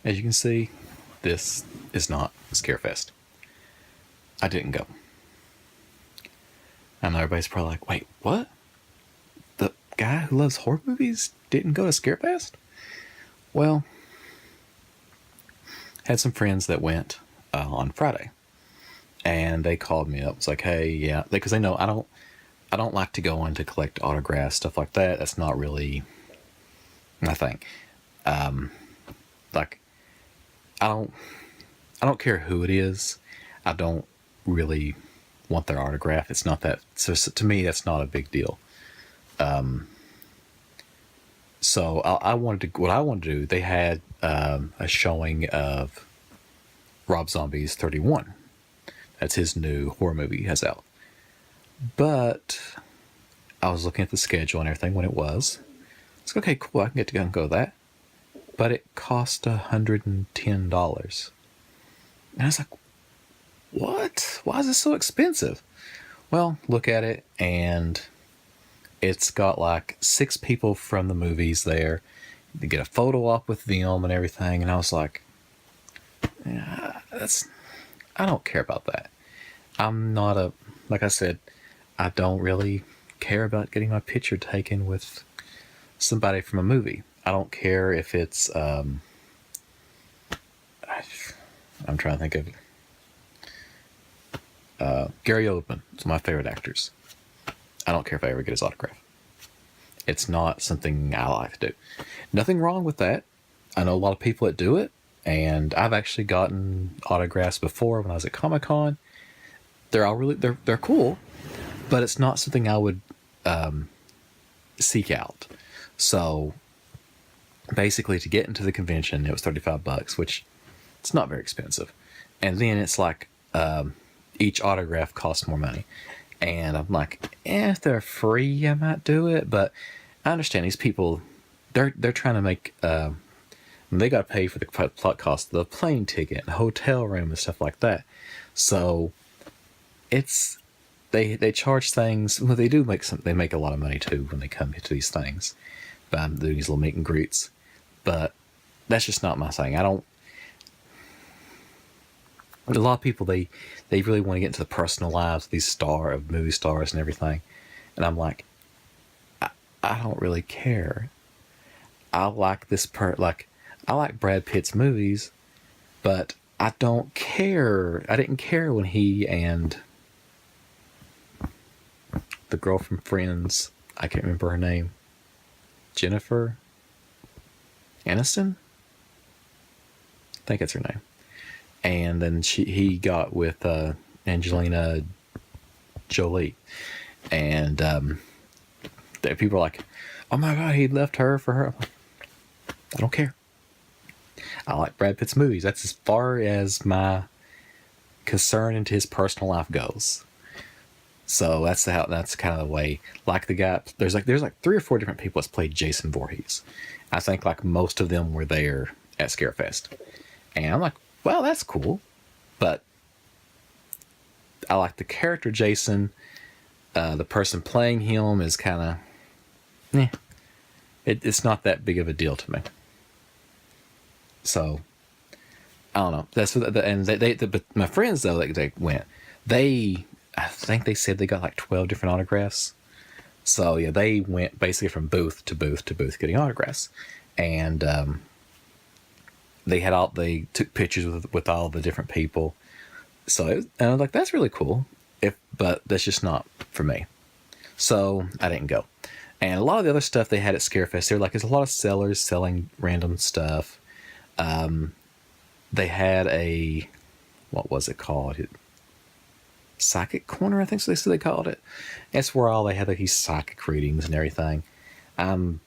As you can see, this is not Scarefest. I didn't go. I know everybody's probably like, wait, what? The guy who loves horror movies didn't go to Scarefest? Well, had some friends that went on Friday, and they called me up. It's like, hey, yeah, because they know I don't like to go in to collect autographs, stuff like that. That's not really my thing. Like, I don't care who it is. I don't really want their autograph. It's not that. So to me, that's not a big deal. So I wanted to. What I wanted to do. They had a showing of Rob Zombie's 31. That's his new horror movie he has out. But I was looking at the schedule and everything when it was. It's like, okay, cool. I can get to go and go to that. But it cost $110. And I was like, what? Why is this so expensive? Well, look at it, and it's got like 6 people from the movies there. You get a photo op with them and everything. And I was like, yeah, I don't care about that. I'm not like I said, I don't really care about getting my picture taken with somebody from a movie. I don't care if it's, I'm trying to think of Gary Oldman. It's one of my favorite actors. I don't care if I ever get his autograph. It's not something I like to do. Nothing wrong with that. I know a lot of people that do it, and I've actually gotten autographs before when I was at Comic-Con. They're all really they're cool, but it's not something I would seek out. So basically, to get into the convention, it was $35, which it's not very expensive. And then it's like each autograph costs more money. And I'm like, if they're free, I might do it. But I understand these people, they're trying to make, they got to pay for the cost of the plane ticket and hotel room and stuff like that. So it's, they charge things. Well, they do they make a lot of money too when they come to these things by doing these little meet and greets. But that's just not my thing. A lot of people, they really want to get into the personal lives of these movie stars and everything. And I'm like, I don't really care. I like I like Brad Pitt's movies, but I don't care. I didn't care when he and the girl from Friends, I can't remember her name, Jennifer Aniston? I think that's her name. And then he got with Angelina Jolie. And people are like, oh my God, he left her for her. I'm like, I don't care. I like Brad Pitt's movies. That's as far as my concern into his personal life goes. So that's kind of the way. Like the guy, there's like 3 or 4 different people that's played Jason Voorhees. I think like most of them were there at Scarefest. And I'm like, well, that's cool. But I like the character Jason. The person playing him is kind of, it's not that big of a deal to me. So I don't know. That's what but my friends though, they went. I think they said they got like 12 different autographs. So yeah, they went basically from booth to booth to booth getting autographs, and they took pictures with all the different people. So and I was like, that's really cool. But that's just not for me. So I didn't go. And a lot of the other stuff they had at Scarefest, there's a lot of sellers selling random stuff. They had what was it called? Psychic Corner, I think so they called it. That's where all they had these psychic readings and everything. I'm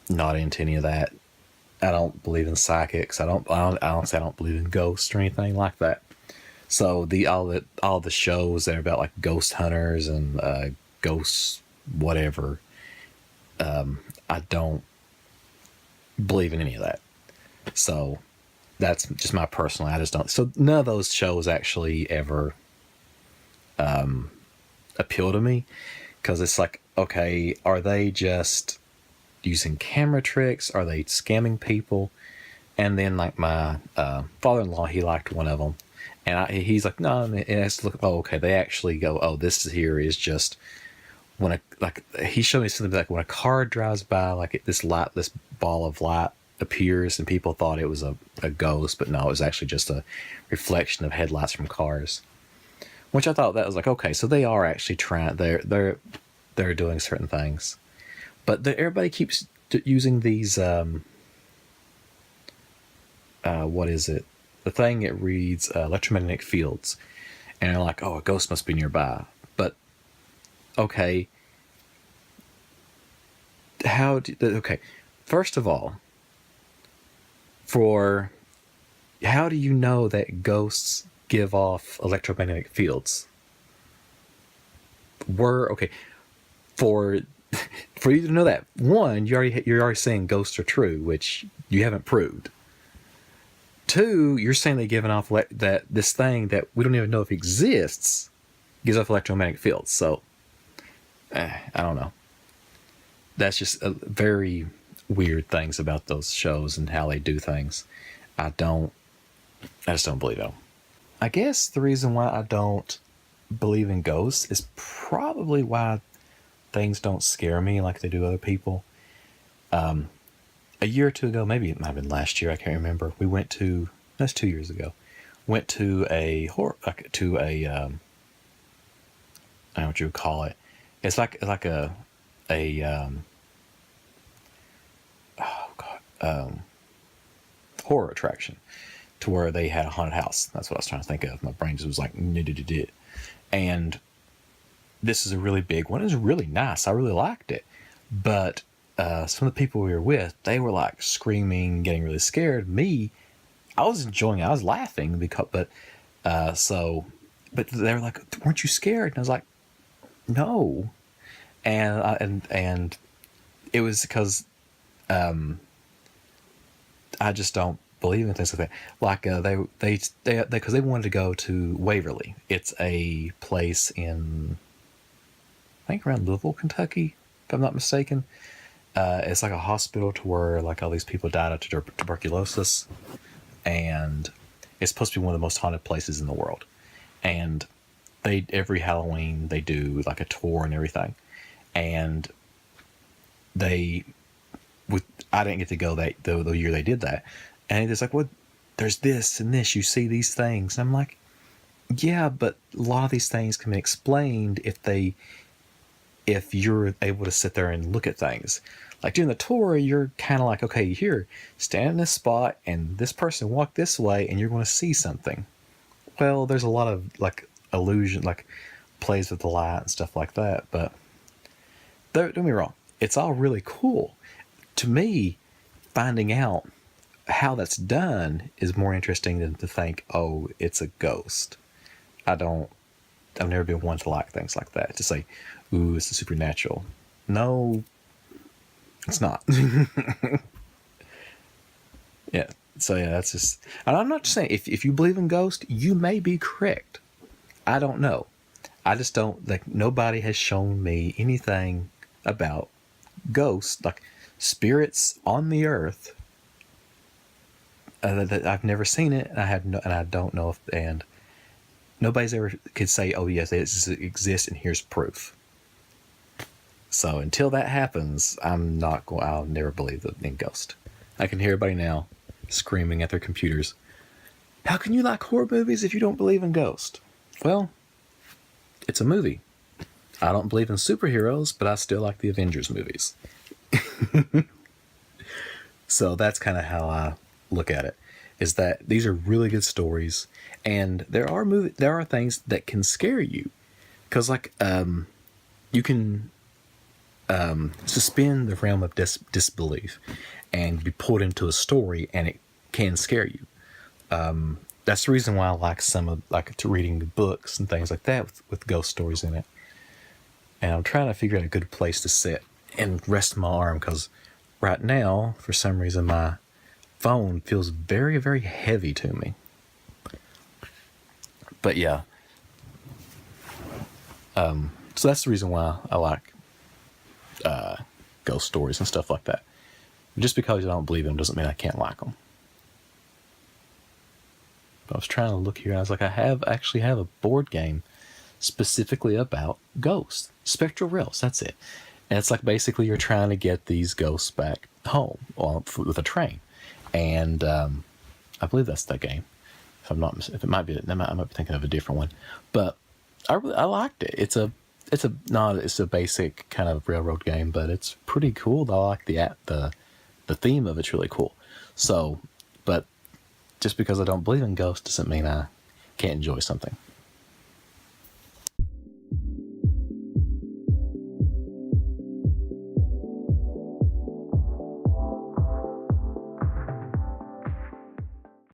not into any of that. I don't believe in psychics. I don't believe in ghosts or anything like that. So all the shows that are about like ghost hunters and ghosts whatever, I don't believe in any of that. So that's just my personal. I just don't. So none of those shows actually ever appeal to me, because it's like, okay, are they just using camera tricks? Are they scamming people? And then like my father-in-law, he liked one of them, and he's like, no, and it's look, oh, okay, they actually go, oh, this here is just when he showed me something like when a car drives by, like this ball of light appears, and people thought it was a ghost, but no, it was actually just a reflection of headlights from cars. Which I thought that was like, okay, so they are actually trying, they're doing certain things, but everybody keeps using these what is it? The thing it reads electromagnetic fields, and they're like, oh, a ghost must be nearby. But okay, okay? First of all, how do you know that ghosts give off electromagnetic fields? Okay for for you to know that, one, you're already saying ghosts are true, which you haven't proved. Two, you're saying they're giving off that this thing that we don't even know if it exists gives off electromagnetic fields. So, I don't know. That's just very weird things about those shows and how they do things. I just don't believe them. I guess the reason why I don't believe in ghosts is probably why things don't scare me like they do other people. A year or two ago, maybe it might have been last year, I can't remember. That's 2 years ago. Went to a horror, I don't know what you would call it. It's like horror attraction, to where they had a haunted house. That's what I was trying to think of. My brain just was like, and this is a really big one. It was really nice. I really liked it. But some of the people we were with, they were like screaming, getting really scared. Me, I was enjoying it. I was laughing but they were like, weren't you scared? And I was like, no. And it was because I just don't believe in things like that. Like because they wanted to go to Waverly. It's a place in, I think, around Louisville, Kentucky, if I'm not mistaken. It's like a hospital to where like all these people died of tuberculosis, and it's supposed to be one of the most haunted places in the world. And every Halloween they do like a tour and everything. And I didn't get to go the year they did that. And it's like, well, there's this and this, you see these things. And I'm like, yeah, but a lot of these things can be explained if you're able to sit there and look at things. Like during the tour, you're kind of like, okay, here, stand in this spot, and this person walk this way, and you're going to see something. Well, there's a lot of like illusion, like plays with the light and stuff like that. But don't get me wrong, it's all really cool. To me, finding out how that's done is more interesting than to think, oh, it's a ghost. I've never been one to like things like that. To say, ooh, it's the supernatural. No, it's not. Yeah. So yeah, that's just, and I'm not just saying, if you believe in ghosts, you may be correct. I don't know. I just don't, like, nobody has shown me anything about ghosts, like spirits on the earth. That I've never seen it, and I don't know and nobody's ever could say, oh yes, it exists, and here's proof. So until that happens, I'll never believe in ghost. I can hear everybody now screaming at their computers, how can you like horror movies if you don't believe in ghosts? Well, it's a movie. I don't believe in superheroes, but I still like the Avengers movies. So that's kind of how I look at it, is that these are really good stories, and there are things that can scare you, because like you can suspend the realm of disbelief and be pulled into a story, and it can scare you. That's the reason why I like to reading books and things like that with ghost stories in it. And I'm trying to figure out a good place to sit and rest my arm, because right now, for some reason, my phone feels very, very heavy to me. But yeah. So that's the reason why I like ghost stories and stuff like that. Just because I don't believe them doesn't mean I can't like them. I was trying to look here, and I was like, I actually have a board game specifically about ghosts, spectral rails. That's it. And it's like basically you're trying to get these ghosts back home with a train, and I believe that's the game. If I'm not, if it might be, I might be thinking of a different one, but I liked it. It's a basic kind of railroad game, but it's pretty cool. I like the theme of it's really cool. So, but just because I don't believe in ghosts doesn't mean I can't enjoy something.